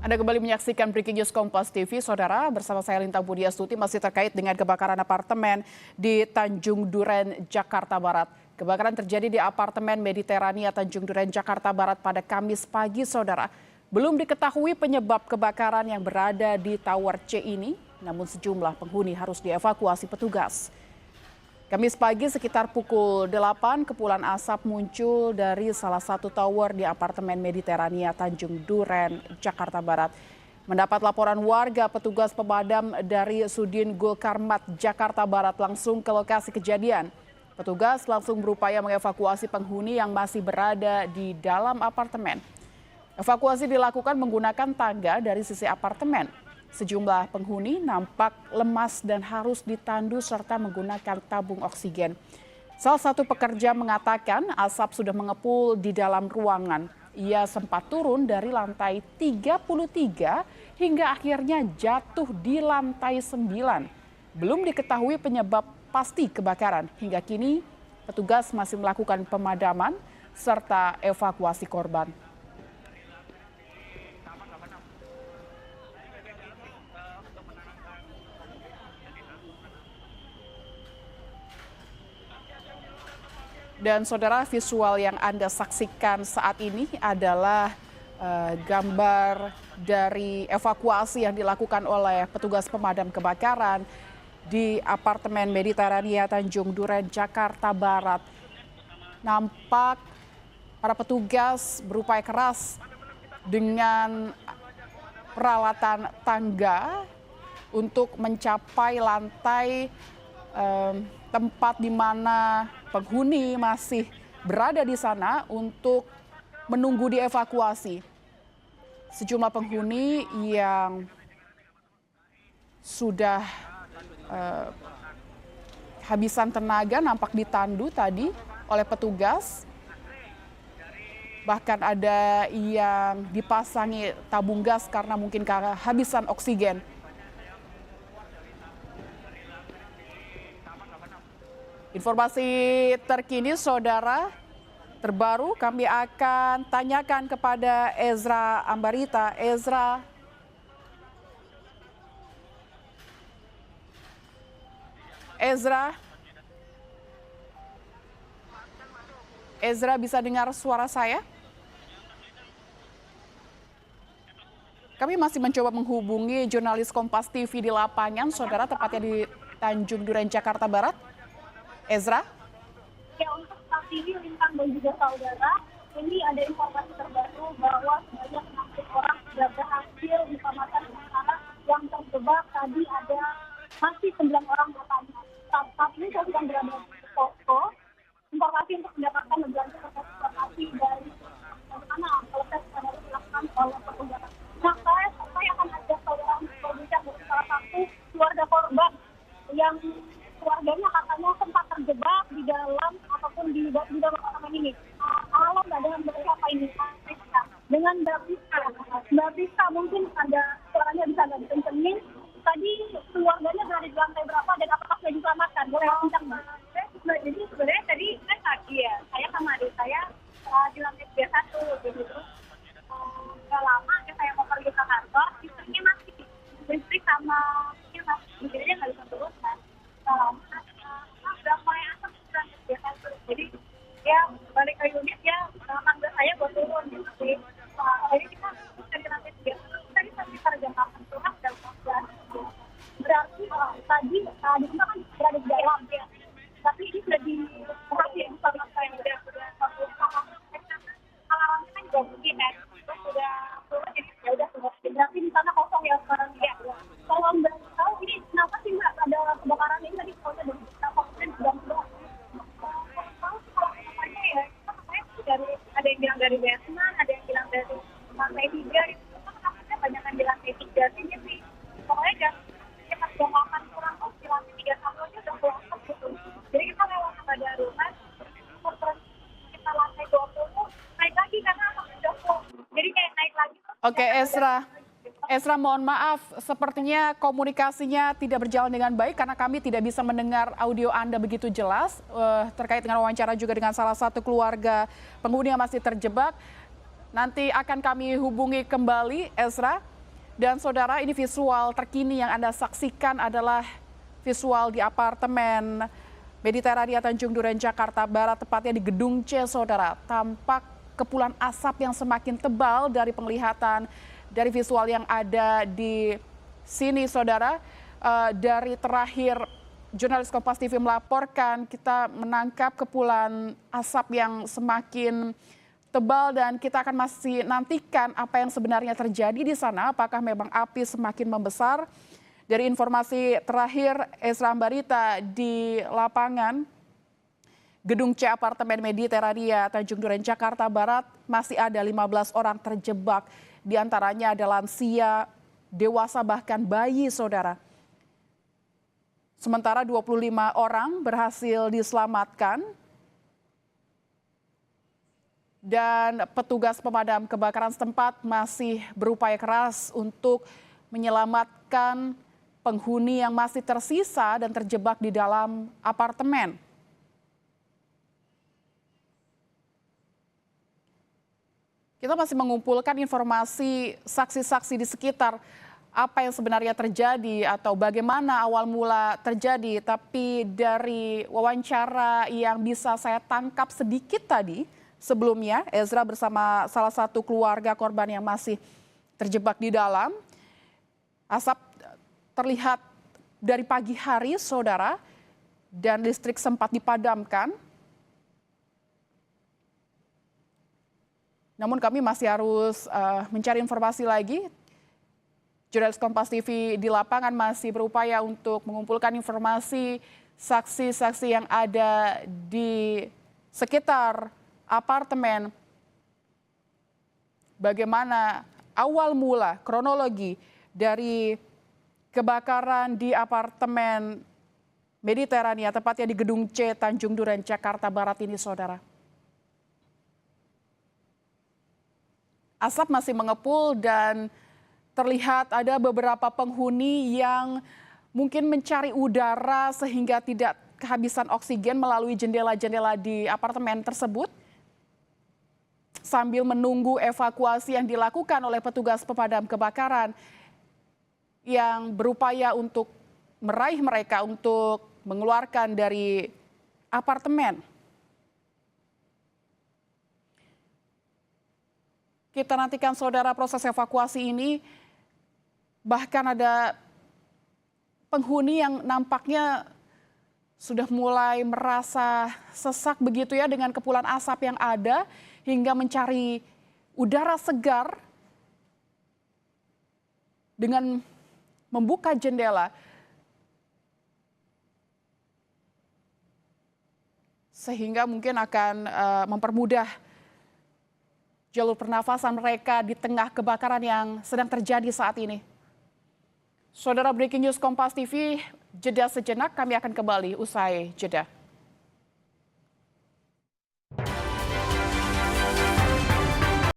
Anda kembali menyaksikan Breaking News Kompas TV, Saudara. Bersama saya Lintang Budi Astuti masih terkait dengan kebakaran apartemen di Tanjung Duren, Jakarta Barat. Kebakaran terjadi di apartemen Mediterania Tanjung Duren, Jakarta Barat pada Kamis pagi, Saudara. Belum diketahui penyebab kebakaran yang berada di Tower C ini, namun sejumlah penghuni harus dievakuasi petugas. Kamis pagi sekitar pukul 8, kepulan asap muncul dari salah satu tower di apartemen Mediterania Tanjung Duren, Jakarta Barat. Mendapat laporan warga, petugas pemadam dari Sudin Gulkarmat, Jakarta Barat langsung ke lokasi kejadian. Petugas langsung berupaya mengevakuasi penghuni yang masih berada di dalam apartemen. Evakuasi dilakukan menggunakan tangga dari sisi apartemen. Sejumlah penghuni nampak lemas dan harus ditandu serta menggunakan tabung oksigen. Salah satu pekerja mengatakan asap sudah mengepul di dalam ruangan. Ia sempat turun dari lantai 33 hingga akhirnya jatuh di lantai 9. Belum diketahui penyebab pasti kebakaran. Hingga kini petugas masih melakukan pemadaman serta evakuasi korban. Dan saudara, visual yang Anda saksikan saat ini adalah gambar dari evakuasi yang dilakukan oleh petugas pemadam kebakaran di apartemen Mediterania Tanjung Duren, Jakarta Barat. Nampak para petugas berupaya keras dengan peralatan tangga untuk mencapai lantai tempat di mana penghuni masih berada di sana untuk menunggu dievakuasi. Sejumlah penghuni yang sudah habisan tenaga nampak ditandu tadi oleh petugas. Bahkan ada yang dipasangi tabung gas karena mungkin kehabisan oksigen. Informasi terkini, saudara, terbaru kami akan tanyakan kepada Ezra Ambarita. Ezra bisa dengar suara saya? Kami masih mencoba menghubungi jurnalis Kompas TV di lapangan, saudara, tepatnya di Tanjung Duren, Jakarta Barat. Ezra? Ya, untuk saat ini Lintang dan juga saudara, ini ada informasi terbaru bahwa sebanyak 60 orang sudah berhasil diselamatkan sementara yang terjebak. Tadi ada masih 9 orang bertanya. Saat ini saya sedang berada di posko. Informasi untuk mendapatkan lebih lanjut informasi dari bagaimana proses yang harus dilakukan oleh petugas. Nah, saya akan ajak saudara untuk berbincang dengan salah satu keluarga korban yang keluarganya katanya sempat terjebak di dalam ataupun di dalam apartemen ini. Halo Mbak, dengan berapa ini? Dengan Mbak Priska, mungkin ada suaranya bisa agak dikencengin. Tadi keluarganya berada di lantai berapa dan apakah sudah diselamatkan? Boleh kencang Mbak? Jadi sebenarnya tadi saya pagi ya, saya sama adik saya di lantai 31 gitu. Gak lama saya mau pergi ke kantor, listriknya masih listrik sama mobilnya nggak bisa turun kan. Jadi ya balik ke unit ya tangga saya buat turun gitu sih. Jadi kita dari lantai 3 tadi sekitar jam 8 kurang dan 14. Berarti tadi di rumah kan berada di dalam ya. Tapi ini sudah dikurasi sama saya udah alarmnya kan juga mungkin kan sudah turun, jadi ya udah semua. Berarti di sana kosong ya sekarang ya. Kalau Mbak tahu ini kenapa sih Mbak ada kebakaran ini tadi kalau ada ada yang bilang dari basement, ada yang bilang dari lantai 3 itu kan banyak yang di lantai 3 sini sih. Pokoknya jam kita sudah makan kurang tuh di lantai 3 satu aja udah pulang gitu. Jadi kita lewat ke darurat, terus kita lantai 20 naik lagi karena sudah full. Jadi kayak naik lagi. Oke, Ezra, mohon maaf, sepertinya komunikasinya tidak berjalan dengan baik karena kami tidak bisa mendengar audio Anda begitu jelas terkait dengan wawancara juga dengan salah satu keluarga penghuni yang masih terjebak. Nanti akan kami hubungi kembali, Ezra. Dan saudara, ini visual terkini yang Anda saksikan adalah visual di apartemen Mediterania Tanjung Duren, Jakarta Barat, tepatnya di Gedung C, saudara. Tampak kepulan asap yang semakin tebal dari penglihatan dari visual yang ada di sini, saudara. Dari terakhir jurnalis Kompas TV melaporkan, kita menangkap kepulan asap yang semakin tebal dan kita akan masih nantikan apa yang sebenarnya terjadi di sana. Apakah memang api semakin membesar? Dari informasi terakhir Ezra Ambarita di lapangan Gedung C Apartemen Mediterania Tanjung Duren, Jakarta Barat, masih ada 15 orang terjebak. Di antaranya ada lansia, dewasa bahkan bayi, saudara. Sementara 25 orang berhasil diselamatkan dan petugas pemadam kebakaran setempat masih berupaya keras untuk menyelamatkan penghuni yang masih tersisa dan terjebak di dalam apartemen. Kita masih mengumpulkan informasi saksi-saksi di sekitar apa yang sebenarnya terjadi atau bagaimana awal mula terjadi. Tapi dari wawancara yang bisa saya tangkap sedikit tadi sebelumnya, Ezra bersama salah satu keluarga korban yang masih terjebak di dalam. Asap terlihat dari pagi hari, saudara, dan listrik sempat dipadamkan. Namun kami masih harus mencari informasi lagi. Jurnalis Kompas TV di lapangan masih berupaya untuk mengumpulkan informasi saksi-saksi yang ada di sekitar apartemen. Bagaimana awal mula kronologi dari kebakaran di apartemen Mediterania, tepatnya di Gedung C Tanjung Duren, Jakarta Barat ini, saudara. Asap masih mengepul dan terlihat ada beberapa penghuni yang mungkin mencari udara sehingga tidak kehabisan oksigen melalui jendela-jendela di apartemen tersebut. Sambil menunggu evakuasi yang dilakukan oleh petugas pemadam kebakaran yang berupaya untuk meraih mereka untuk mengeluarkan dari apartemen. Kita nantikan, saudara, proses evakuasi ini. Bahkan ada penghuni yang nampaknya sudah mulai merasa sesak begitu ya dengan kepulan asap yang ada, hingga mencari udara segar dengan membuka jendela. Sehingga mungkin akan mempermudah jalur pernafasan mereka di tengah kebakaran yang sedang terjadi saat ini. Saudara, breaking news Kompas TV, jeda sejenak, kami akan kembali usai jeda.